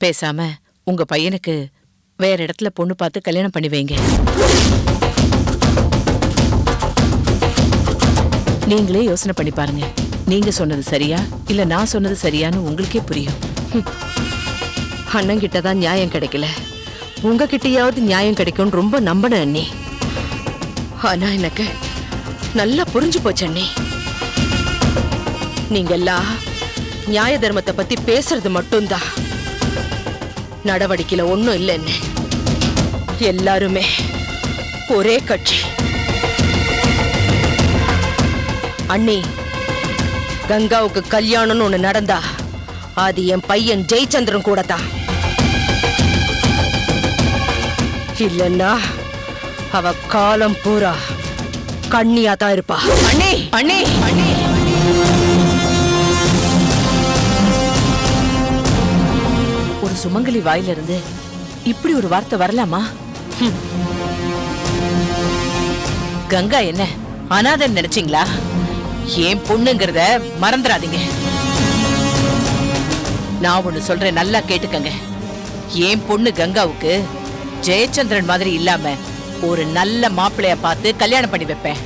பேசாம உங்க பையனுக்கு வேற இடத்துல பொண்ணு பார்த்து கல்யாணம் பண்ணி வைங்க. நீங்களே யோசனை பண்ணி பாருங்க. நீங்க சொன்னது சரியா இல்ல நான் சொன்னது சரியான்னு உங்களுக்கே புரியும். அண்ணன் கிட்டதான் நியாயம் கிடைக்கல, உங்ககிட்டயாவது நியாயம் கிடைக்கும் ரொம்ப நம்பின அண்ணி. ஆனா எனக்கு நல்லா புரிஞ்சு போச்சு அண்ணி. நீங்க எல்லாம் நியாய தர்மத்தை பத்தி பேசுறது மட்டும்தான், நடவடிக்கையில ஒண்ணும் இல்லைன்னு. எல்லாருமே ஒரே கட்சி. அண்ணி, கங்காவுக்கு கல்யாணம்னு ஒண்ணு நடந்தா அது என் பையன் ஜெயச்சந்திரன் கூட தான். இல்லன்னா அவ காலம் பூரா கண்ணியா தான் இருப்பா. அண்ணே அண்ணே அண்ணே, ஒரு சுமங்கலி வாயிலிருந்து இப்படி ஒரு வார்த்தை வரலாமா? கங்கா என்ன அனாதைன்னு நினைச்சீங்களா? ஏன் பொண்ணுங்கிறத மறந்துடாதீங்க. நான் ஒண்ணு சொல்றேன், நல்லா கேட்டுக்கங்க. ஏன் பொண்ணு கங்காவுக்கு ஜெயச்சந்திரன் மாதிரி இல்லாம ஒரு நல்ல மாப்பிள்ளைய பார்த்து கல்யாணம் பண்ணி வைப்பேன்.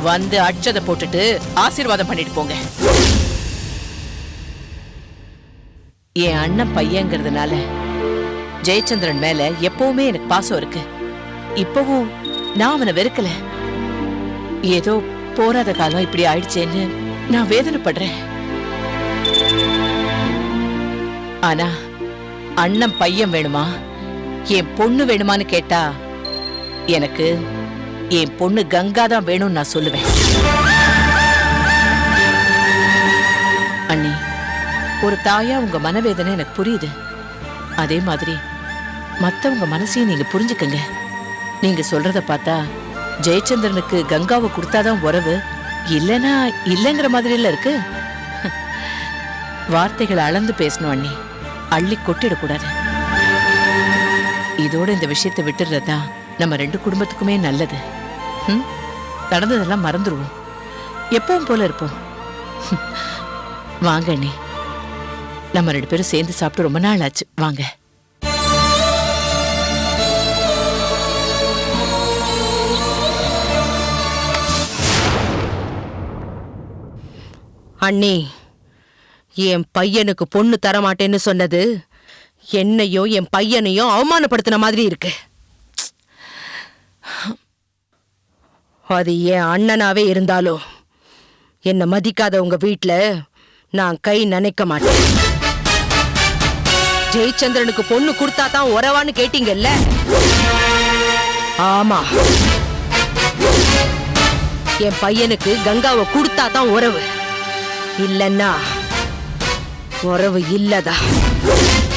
வந்து அட்சதை போட்டுட்டு ஆசீர்வாதம் பண்ணிட்டு போங்க. என் அண்ணன் பையங்கிறதுனால ஜெயச்சந்திரன் மேல எப்பவுமே எனக்கு பாசம் இருக்கு. இப்பவும் நான் அவனை வெறுக்கல. ஏதோ போராத காலம் இப்படி ஆயிடுச்சேன்னு நான் வேதனைப்படுறேன். ஆனா அண்ணன் பையன் வேணுமா என் பொண்ணு வேணுமான்னு கேட்டா எனக்கு என் பொண்ணு கங்கா தான் வேணும்னு நான் சொல்லுவேன். அண்ணி, ஒரு தாயா உங்க மனவேதனை எனக்கு புரியுது. அதே மாதிரி மத்தவங்க மனசையும் நீங்க புரிஞ்சுக்கங்க. நீங்க சொல்றத பார்த்தா ஜெயச்சந்திரனுக்கு கங்காவை கொடுத்தாதான் உறவு, இல்லைன்னா இல்லைங்கிற மாதிரி இல்ல இருக்கு. வார்த்தைகளை அளந்து பேசணும் அண்ணி, அள்ளி கொட்டிடக்கூடாது. இதோட இந்த விஷயத்தை விட்டுறதா நம்ம ரெண்டு குடும்பத்துக்குமே நல்லது. நடந்ததெல்லாம் மறந்துடுவோம், எப்பவும் போல இருப்போம். வாங்க அண்ணி, நம்ம ரெண்டு பேரும் சேர்ந்து சாப்பிட்டு ரொம்ப நாள் ஆச்சு. வாங்க. அண்ணி, என் பையனுக்கு பொண்ணு தரமாட்டேன்னு சொன்னது என்னையோ என் பையனையோ அவமானப்படுத்தின மாதிரி இருக்கு. அது என் அண்ணனாவே இருந்தாலும் என்னை மதிக்காத உங்க வீட்டுல நான் கை நினைக்க மாட்டேன். ஜெயச்சந்திரனுக்கு பொண்ணு கொடுத்தா தான் உறவான்னு கேட்டீங்கல்ல? ஆமா, என் பையனுக்கு கங்காவை கொடுத்தா தான் உறவு, இல்லன்னா உறவு இல்லதா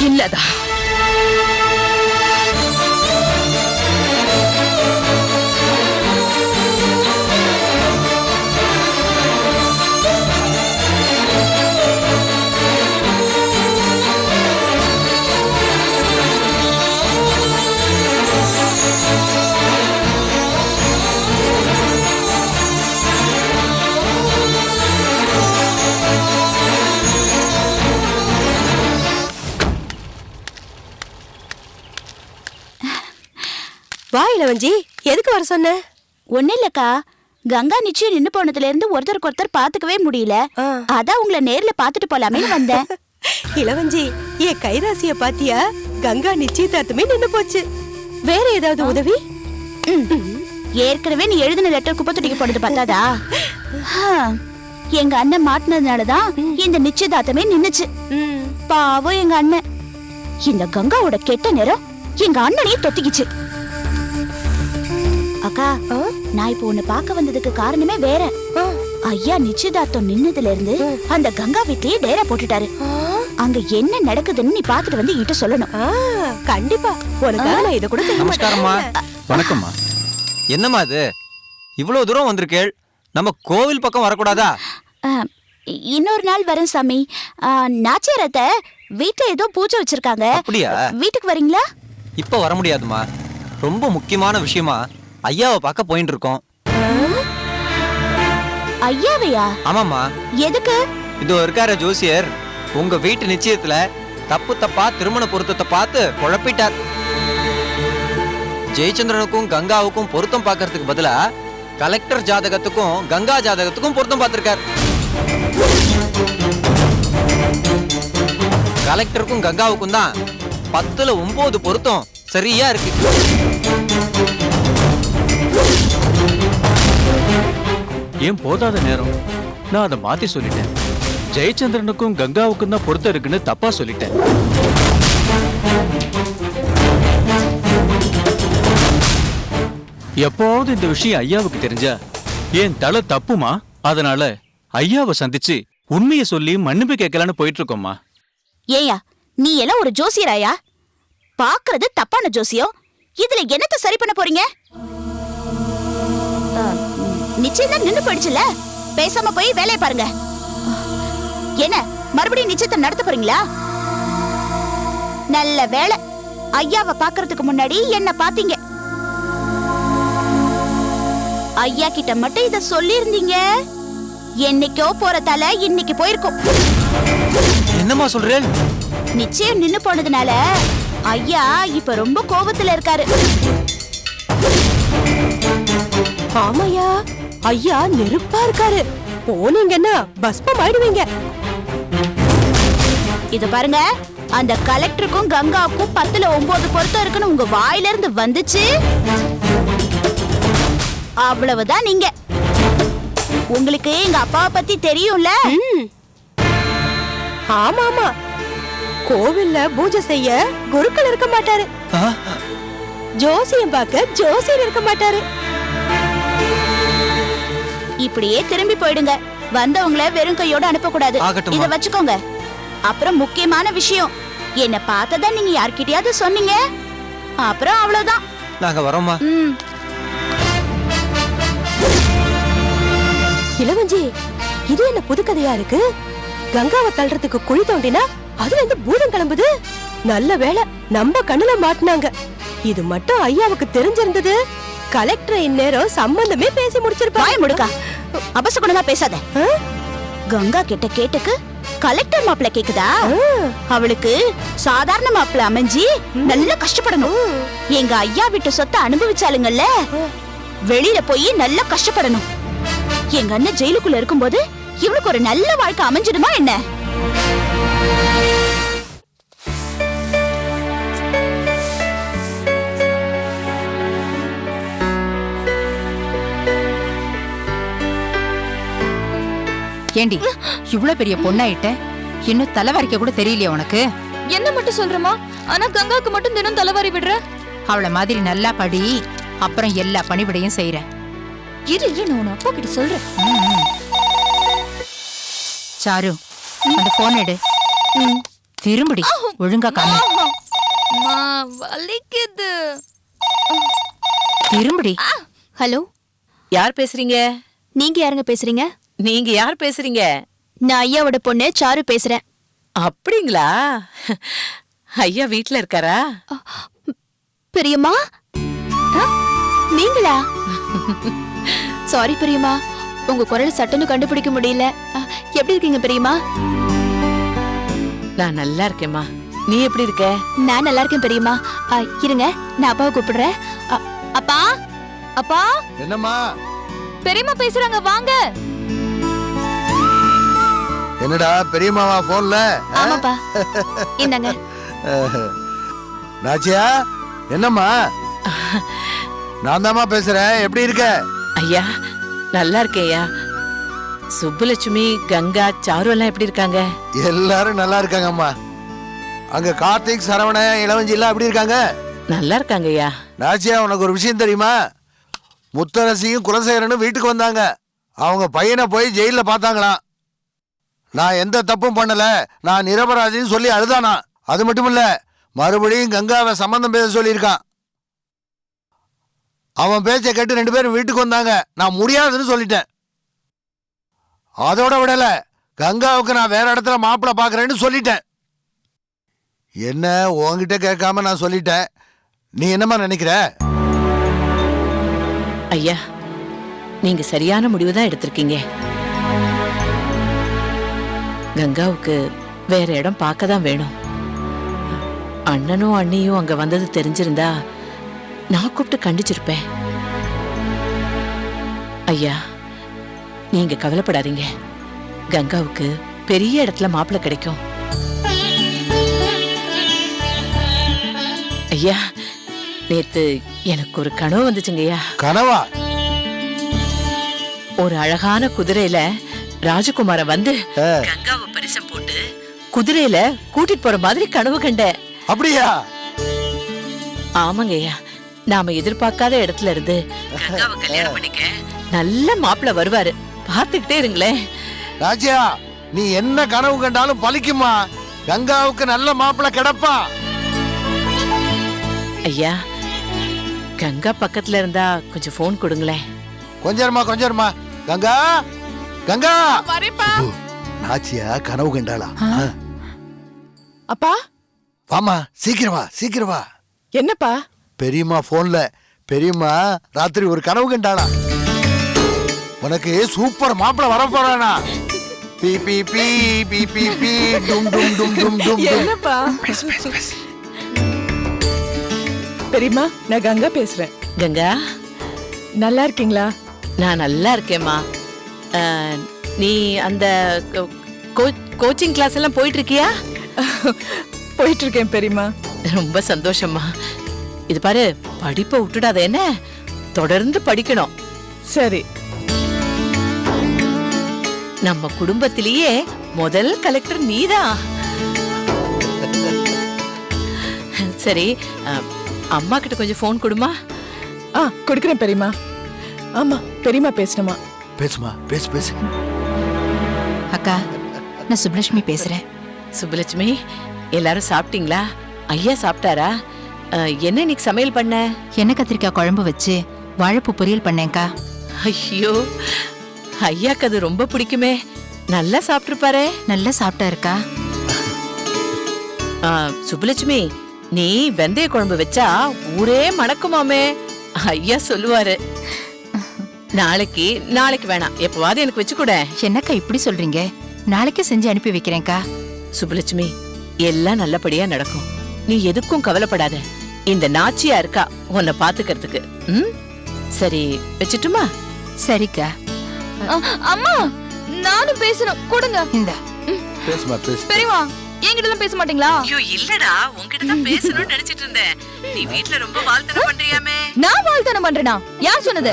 இல்லதா. வா இளவஞ்சி, எதுக்கு வர சொன்ன? ஒன்னும் இல்லக்கா, கங்கா நிச்சயம் நின்னு போனதுல இருந்து ஒருத்தருக்கு ஒருத்தர் பாத்துக்கவே முடியல. அதான் உங்களை நேர்ல பாத்துட்டு போலாமே வந்தேன். இளவஞ்சி, என் கைராசிய பாத்தியா? கங்கா நிச்சயதார்த்தமே நின்னு போச்சு. வேற ஏதாவது உதவி? ஏற்கனவே நீ எழுதின லெட்டர் குப்பை தொட்டிக்கு போனது பார்த்தாதா? எங்க அண்ணன் மாட்டினதுனாலதான் இந்த நிச்சயதார்த்தமே நின்னுச்சு. பாவம் எங்க அண்ணன். இந்த கங்காவோட கெட்ட நேரம் எங்க அண்ணனையே தொத்திக்கிச்சு. அக்கா, நான் இப்போ உன்னை பார்க்க வந்ததுக்கு காரணமே வேற. ஐயா நிச்சயதார்த்தம் நின்னதுல இருந்து அந்த கங்கா வீட்லயே டேரா போட்டுட்டாரு. அங்க என்ன நடக்குதுன்னு நீ பாத்துட்டு வந்து கிட்ட சொல்லணும். கண்டிப்பா, உனக்காக நான் இத கூட செய்ய மாட்டேன். நமஸ்காரம்மா. வணக்கம்மா. என்னம்மா இது, இவ்வளவு தூரம் வந்திருக்கேள்? நம்ம கோவில் பக்கம் வரக்கூடாதா? இன்னொரு நாள் வரேன் சாமி. நாச்சியாரத்தை வீட்டுல ஏதோ பூஜை வச்சிருக்காங்க. அப்படியா? வீட்டுக்கு வரீங்களா? இப்ப வர முடியாதுமா, ரொம்ப முக்கியமான விஷயமா ஐயாவை பார்க்க போயிட்டு இருக்கோம். ஐயாவையா? ஆமாம்மா. எதுக்கு? இதோ இருக்கார ஜோசியர், உங்க வீட்டு நிச்சயத்துல தப்பு தப்பா திருமண பொருத்தத்தை பார்த்து குழப்பிட்டார். ஜெயச்சந்திரனுக்கும் கங்காவுக்கும் பொருத்தம் பார்க்கறதுக்கு பதிலா கலெக்டர் ஜாதகத்துக்கும் கங்கா ஜாதகத்துக்கும் பொருத்தம் பார்த்திருக்கார். கலெக்டருக்கும் கங்காவுக்கும் தான் 10ல 9 பொருத்தம் சரியா இருக்கு. ஏன் போதாத நேரம் நான் அதை மாத்தி சொல்லிட்டேன். ஜெயச்சந்திரனுக்கும் கங்காவுக்கும் தான் பொருத்தம் இருக்குன்னு தப்பா சொல்லிட்டேன். எப்போது இந்த விஷயம் ஐயாவுக்கு தெரிஞ்சா ஏன் தலை தப்புமா? அதனால ஐயாவை சந்திச்சு உண்மையை சொல்லி மன்னிப்பு கேட்கலான்னு போயிட்டு இருக்கோம்மா. ஏயா நீ எல்லாம் ஒரு ஜோசியராயா? பாக்குறது தப்பான ஜோசியம். இதுல என்னத்த சரி பண்ண போறீங்க? நிச்சயம் தான் நின்னு போயிடுச்சுல, பேசாம போய் வேலையை பாருங்க. என்ன மறுபடியும் நிச்சயத்தை நடத்த போறீங்களா? நல்ல வேலை, ஐயாவை பாக்குறதுக்கு முன்னாடி என்ன பாத்தீங்க. ஐயா கிட்ட மட்டும் இத சொல்லி இருந்தீங்க, என்னைக்கோ போற தலை இன்னைக்கு போயிருக்கும். என்னம்மா சொல்றேன்? நிச்சயம் நின்னு போனதுனால ஐயா இப்ப ரொம்ப கோபத்துல இருக்காரு. ஆமாயா, ஐயா நெருப்பா இருக்காரு. போனீங்கன்னா பஸ்பம் ஆயிடுவீங்க. இத பாருங்க, அந்த கலெக்டருக்கும் கங்காவுக்கும் 10ல 9 பொருத்தம் இருக்குன்னு உங்க வாயில இருந்து வந்துச்சு, அவ்வளவுதான். நீங்க உங்களுக்கு எங்க அப்பாவை பத்தி தெரியும்ல? ஆமா ஆமா, கோவில்ல பூஜை செய்ய குருக்கள் இருக்க மாட்டாரு, ஜோசியம் பார்க்க ஜோசியர் இருக்க மாட்டாரு. இப்படியே திரும்பி போயிடுங்க. வந்தவங்கள வெறும் கையோட அனுப்ப கூடாது. இத வச்சுக்கோங்க. அப்புறம் முக்கியமான விஷயம், என்ன பார்த்ததா நீங்க யார்கிட்டயாவது சொன்னீங்க, அப்புறம் அவ்வளவுதான். நாங்க வரோம்மா. இளவஞ்சி, இது என்ன புது கதையா இருக்கு? கங்காவை தள்ளுறதுக்கு குழி தோண்டினா அதுல இருந்து பூதம் கிளம்புது. நல்ல வேளை நம்ம கண்ணுல மாட்டினாங்க. இது மட்டும் ஐயாவுக்கு தெரிஞ்சிருந்தது, கலெக்டர் இந்நேரம் சம்பந்தமே பேசி முடிச்சிருப்பாங்க. வாய முடுக்கா, அபசகுணமா பேசாத. கங்கா கிட்ட கேட்டுக்கு கலெக்டர் மாப்பிள்ள கேக்குதா? அவளுக்கு சாதாரண மாப்பிள்ள அமைஞ்சி நல்லா கஷ்டப்படணும். எங்க ஐயா விட்டு சொத்தை அனுபவிச்சாலுங்கல்ல, வெளியில போய் நல்லா கஷ்டப்படணும். எங்க அண்ணன் ஜெயிலுக்குள்ள இருக்கும்போது இவளுக்கு ஒரு நல்ல வாழ்க்கை அமைஞ்சிடுமா என்ன? ஏண்டி இவ்வளவு பெரிய பொண்ணாயிட்ட, இன்னும் தலைவாரிக்க கூட தெரியலையா உனக்கு? என்ன மட்டும் சொல்றமா? ஆனா கங்காக்கு மட்டும் தினம் தலைவாரி விடுற. அவள மாதிரி நல்லா படி, அப்புறம் எல்லா பணிவிடையும் செய்யற. இரு இரு, நான் உன் அப்பா கிட்ட சொல்றேன். சாரு, அந்த போன் எடு. திரும்படி ஒழுங்கா காமி. வலிக்குது. திரும்படி. ஹலோ, யார் பேசுறீங்க? நீங்க யாருங்க பேசுறீங்க? நீங்க யார் பேசுறீங்க? நான் ஐயாவோட பொண்ணு சாரு பேசுறேன். அப்படிங்களா? ஐயா வீட்ல இருக்காரா? பெரியம்மா, நீங்களா? சாரி பெரியம்மா, உங்க குரல் சட்டுன்னு கண்டுபிடிக்க முடியல. எப்படி இருக்கீங்க பெரியம்மா? நான் நல்லா இருக்கேம்மா. நீ எப்படி இருக்க? நான் நல்லா இருக்கேன் பெரியம்மா. இருங்க, நான் அப்பாவை கூப்பிடுறேன். அப்பா, அப்பா. என்னம்மா? பெரியம்மா பேசுறாங்க, வாங்க. என்னடா பெரியம்மாவா போன்ல? ஆமாப்பா, இந்தாங்க. நாச்சியா, என்னம்மா? நான் தாம்மா பேசுறேன். எப்படி இருக்க? ஐயா நல்லா இருக்கேயா. சுப்புலட்சுமி, கங்கா, சாரு எல்லாம் எப்படி இருக்காங்க? எல்லாரும் நல்லா இருக்காங்கம்மா. அங்க கார்த்திக், சரவண, இளவஞ்சி எல்லாம் எப்படி இருக்காங்க? நல்லா இருக்காங்க ஐயா. நாச்சியா, உனக்கு ஒரு விஷயம் தெரியுமா? முத்தரசியும் குலசேகரனும் வீட்டுக்கு வந்தாங்க. அவங்க பையனை போய் ஜெயில பார்த்தாங்களாம். நான் எந்த தப்பும் பண்ணல, நான் நிரபராதின்னு சொல்லி அழுதானா. அது மட்டும் இல்ல, மறுபடியும் கங்காவை சம்பந்தம் பேச சொல்லியிருக்கான். அவன் பேச்சை கேட்டு 2 பேரும் வீட்டுக்கு வந்தாங்க. நான் முடியாதுன்னு சொல்லிட்டேன். அதோட விடல, கங்காவுக்கு நான் வேற இடத்துல மாப்பிள்ளை பாக்குறேன்னு சொல்லிட்டேன். என்ன உன்கிட்ட கேட்காம நான் சொல்லிட்டேன். நீ என்னமா நினைக்கிற? ஐயா, நீங்க சரியான முடிவுதான் எடுத்திருக்கீங்க. கங்காவுக்கு வேற இடம் பார்க்க தான் வேணும். அண்ணனும் அண்ணியும் அங்க வந்தது தெரிஞ்சிருந்தா நான் கூப்பிட்டு கண்டிச்சிருப்பேன். ஐயா, நீங்க கவலைப்படாதீங்க. கங்காவுக்கு பெரிய இடத்துல மாப்பிள்ளை கிடைக்கும். ஐயா, நேத்து எனக்கு ஒரு கனவு வந்துச்சுங்கய்யா. கனவா? ஒரு அழகான குதிரையில ராஜகுமார வந்து கங்காவை பரிசம் போட்டு குதிரையில கூட்டிட்டு போற மாதிரி கனவு கண்டேன். அப்படியா? ஆமாங்கய்யா, நாம எதிர்பார்க்காத இடத்துல இருந்து கங்காவை கல்யாணம் பண்ணிக்க நல்ல மாப்பிள்ளை வருவாரு. பாத்துக்கிட்டே இருங்களேன். ராஜா, நீ என்ன கனவு கண்டாலும் பலிக்குமா? கங்காவுக்கு நல்ல மாப்பிள்ளை கிடப்பா. ஐயா, கங்கா பக்கத்துல இருந்தா கொஞ்சம் போன் கொடுங்களேன். கொஞ்சமா கங்கா, கங்கா நாச்சியா கனவு கண்டாளா? அப்பா, வாமா, சீக்கிரம் வா. என்னப்பா? பெரியம்மா போன்ல பெரியம்மா ராத்திரி ஒரு கனவு கண்டாளா? உனக்கு சூப்பர் மாப்பிள்ளை வர போறானா? பீ பீ பீ பீ பீ பீ டும் டும் டும் டும் டும். என்னப்பா? பெரியம்மா, நான் கங்கா பேசுறேன். கங்கா, நல்லா இருக்கீங்களா? நான் நல்லா இருக்கேம்மா. நீ அந்த கோச்சிங் கிளாஸ் எல்லாம் போயிட்டு இருக்கியா? போயிட்டு இருக்கேன் பெரியம்மா. ரொம்ப சந்தோஷம்மா. இது பாரு, படிப்பை விட்டுடாத, என்ன தொடர்ந்து படிக்கணும். சரி. நம்ம குடும்பத்திலேயே முதல் கலெக்டர் நீதான். சரி, அம்மா கிட்ட கொஞ்சம் போன் கொடுமா. கொடுக்கிறேன் பெரியம்மா. ஆமா, பெரியம்மா பேசணுமா? பேசுமா, பேசு. அக்கா, நான் சுப்லட்சுமி பேசுறேன். சுப்புலட்சுமி, எல்லாரும் சாப்பிட்டீங்களா? ஐயா சாப்பிட்டாரா? என்ன இன்னைக்கு சமையல் பண்ண? எண்ணெய் கத்திரிக்காய் குழம்பு வச்சு வாழைப்பூ பொரியல் பண்ணேன்க்கா. ஐயோ, ஐயாக்கு அது ரொம்ப பிடிக்குமே. நல்லா சாப்பிட்டுருப்பாரே. நல்லா சாப்பிட்டாருக்கா. சுப்புலட்சுமி, நீ வெந்தய குழம்பு வச்சா ஊரே மணக்குமாமே. ஐயா சொல்லுவாரு. நாளைக்கு வேணாம், எப்பவாவது எனக்கு வச்சு கூட. என்னக்கா இப்படி சொல்றீங்க? நாளைக்கே செஞ்சு அனுப்பி வைக்கிறேன்க்கா. சுப்புலட்சுமி, எல்லாம் நல்லபடியா நடக்கும். நீ எதுக்கும் கவலைப்படாத. இந்த நாச்சியா இருக்கா உன்னை பாத்துக்கிறதுக்கு. சரி, வச்சுட்டுமா? சரிக்கா. அம்மா, நானும் பேசணும், கொடுங்க. இந்த பேசுமா, பேசு. பெரியமா, என்கிட்ட எல்லாம் பேச மாட்டீங்களா? ஐயோ இல்லடா, உன்கிட்ட தான் பேசணும்னு நினைச்சிட்டு இருந்தேன். நீ வீட்ல ரொம்ப வாழ்த்தனம் பண்றியாமே. நான் வாழ்த்தனம் பண்றேனா? யார் சொன்னது?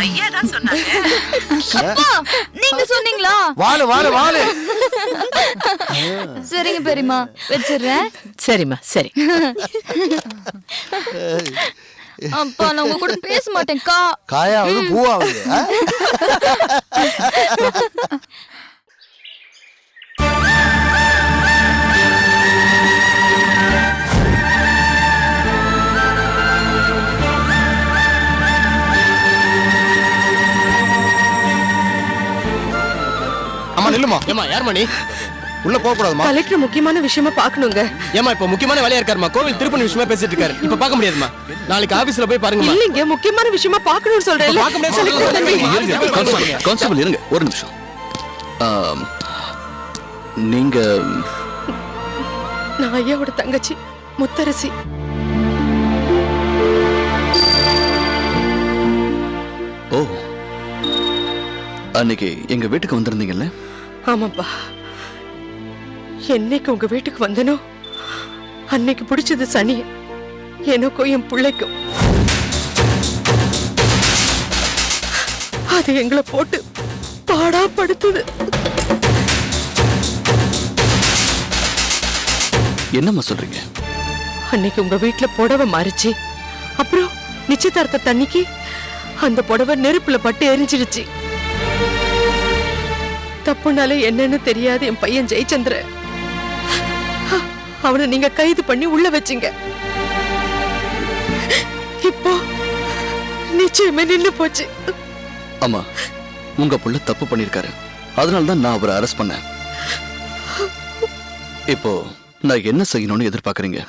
ஐயா தான் சொன்னாங்க. அப்பா, நீங்க சொன்னீங்களா? வாழு. சரிங்க பெரியமா, வச்சிடுறேன். சரிம்மா, சரி. அப்பா, நான் உங்க கூட பேச மாட்டேன்க்கா. காயாவது பூவாவது. அம்மா நில்லுமா. ஏமா யார் மணி? உள்ள போக கூடாதுமா. கலெக்டர் முக்கியமான விஷயமா பார்க்கணுங்க. ஏமா இப்ப முக்கியமான வேலையா இருக்காருமா. கோவில் திருப்பணி விஷயமா பேசிட்டு இருக்காரு. இப்ப பார்க்க முடியாதுமா. நாளைக்கு ஆபீஸ்ல போய் பாருங்கம்மா. இல்லங்க, முக்கியமான விஷயமா பார்க்கணும்னு சொல்றேன். பார்க்க முடியாது. கான்ஸ்டபிள் இருங்க ஒரு நிமிஷம். நீங்க? நான் ஐயாவோட தங்கச்சி முத்தரசி. ஓ, அன்னைக்கு எங்க வீட்டுக்கு வந்திருந்தீங்கல்ல? ஆமாப்பா, என்னைக்கு உங்க வீட்டுக்கு வந்தனோ அன்னைக்கு பிடிச்சது சனி. எனக்கும் என் பிள்ளைக்கும் அது எங்களை போட்டு பாடா படுத்துது. என்னம்மா சொல்றீங்க? அன்னைக்கு உங்க வீட்டுல புடவை மாறிச்சு. அப்புறம் நிச்சயதார்த்த தண்ணிக்கு அந்த புடவை நெருப்புல பட்டு எரிஞ்சிடுச்சு. தப்புனாலே என்னன்னு தெரியாது என் பையன் ஜெயச்சந்திர. அவனை நீங்க கைது பண்ணி உள்ள வச்சீங்க. இப்போ நிச்சயமே நின்னு போச்சு. ஆமா, உங்க புள்ள தப்பு பண்ணிருக்காரு. அதனாலதான் நான் அவரை அரெஸ்ட் பண்ணேன். இப்போ நான் என்ன செய்யணும்னு எதிர்பார்க்கறீங்க?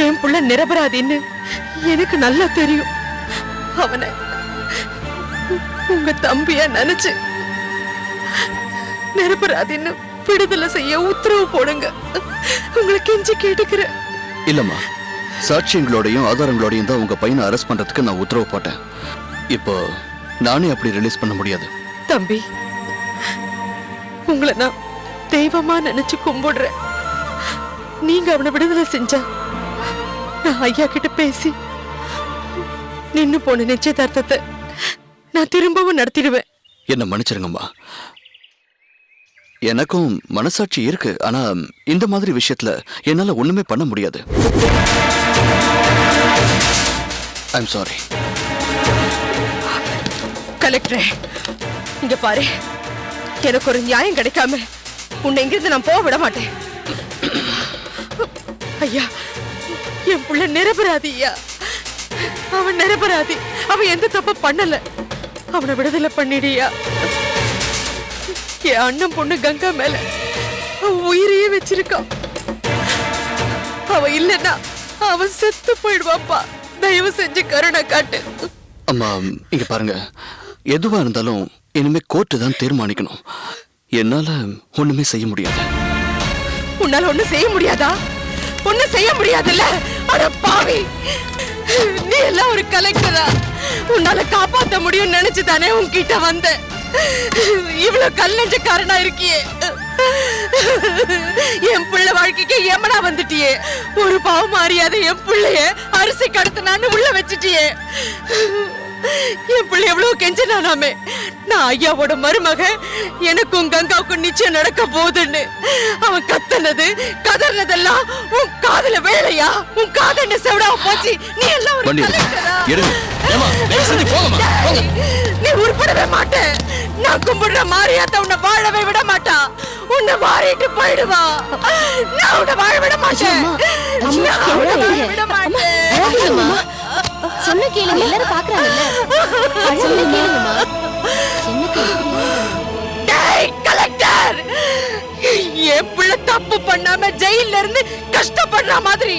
என் புள்ள நிரபராதின்னு எனக்கு நல்லா தெரியும். அவனை உங்க தம்பியா நினைச்சு நிரபராதின்னு விடுதலை செய்ய உத்தரவு போடுங்க. உங்களை கெஞ்சி கேட்டுக்கிறேன். இல்லம்மா, சாட்சியங்களோடையும் ஆதாரங்களோடையும் தான் உங்க பையனை அரெஸ்ட் பண்றதுக்கு நான் உத்தரவு போட்டேன். இப்போ நானே அப்படி ரிலீஸ் பண்ண முடியாது. தம்பி, உங்களை நான் தெய்வமா நினைச்சு கும்பிடுறேன். நீங்க அவனை விடுதலை செஞ்சா நான் ஐயா கிட்ட பேசி நின்னு போன நிச்சயதார்த்தத்தை நான் திரும்பவும் நடத்திடுவேன். என்ன மன்னிச்சிருங்கம்மா. எனக்கும் மனசாட்சி இருக்கு. ஆனா இந்த மாதிரி விஷயத்துல என்னால ஒண்ணுமே பண்ண முடியாது. I'm sorry. கலெக்டரே, இங்க பாரு, எனக்கு ஒரு நியாயம் கிடைக்காம உன்னை இங்கிருந்து நான் போக விட மாட்டேன். ஐயா, என் புள்ள நிரபராதி. ஐயா, அவன் நிரபராதி. அவன் எந்த தப்பு பண்ணல. அவனை விடுதலை பண்ணிடியா. என் அண்ணன் பொண்ணு கங்கா மேல அவன் உயிரையே வச்சிருக்கான். அவ இல்லன்னா அவன் செத்து போயிடுவாப்பா. தயவு செஞ்சு கருணை காட்டு. அம்மா, இங்க பாருங்க, எதுவா இருந்தாலும் இனிமே கோர்ட்டு தான் தீர்மானிக்கணும். என்னால ஒண்ணுமே செய்ய முடியாது. உன்னால ஒண்ணு செய்ய முடியாதா? ஒண்ணு செய்ய முடியாதுல்ல? அட பாவி, நீ எல்லாம் ஒரு கலெக்டரா? உன்னால காப்பாத்த முடியும் நினைச்சு தானே உன்கிட்ட வந்த. இவ்வளவு கல்லஞ்சக்காரனா இருக்கியே. என் பிள்ளை வாழ்க்கைக்கு ஏமனா வந்துட்டியே. ஒரு பாவம் அறியாத என் பிள்ளைய அரிசி கடத்தினான்னு உள்ள வச்சுட்டியே. என் பிள்ளை எவ்வளவு கெஞ்சனாமே. நான் ஐயாவோட மருமக, எனக்கும் கங்காவுக்கும் நிச்சயம் நடக்க போகுதுன்னு அவன் கத்தனது கதர்னதெல்லாம் உன் காதுல வேலையா? உன் காது என்ன செவடா போச்சு? நீ எல்லாம் ஒரு கலெக்டரா? நீ உருப்படவே மாட்ட. நான் கும்பிடுற மாரியாத்த உன்னை வாழவே விட மாட்டா. உன்னை வாரிட்டு போயிடுவா. நான் உன்னை வாழ விட மாட்டேன். சொன்ன கேளுங்க, எல்லாரும் பாக்குறாங்கல்ல. சொன்ன கேளுங்கம்மா. கலெக்டர், என் பிள்ளை தப்பு பண்ணாம ஜெயில இருந்து கஷ்டப்படுற மாதிரி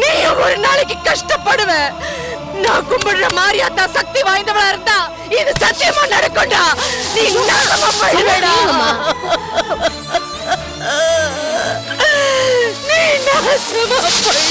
நீ ஒரு நாளைக்கு கஷ்டப்படுவ. நான் கும்பிடுற மாரியாத்தா சக்தி வாய்ந்தவளா இருந்தா இது சத்தியமா நடக்கும்டா. நீ நாசமா போயிடுவேடா. நீ நாசமா போயிடுவே.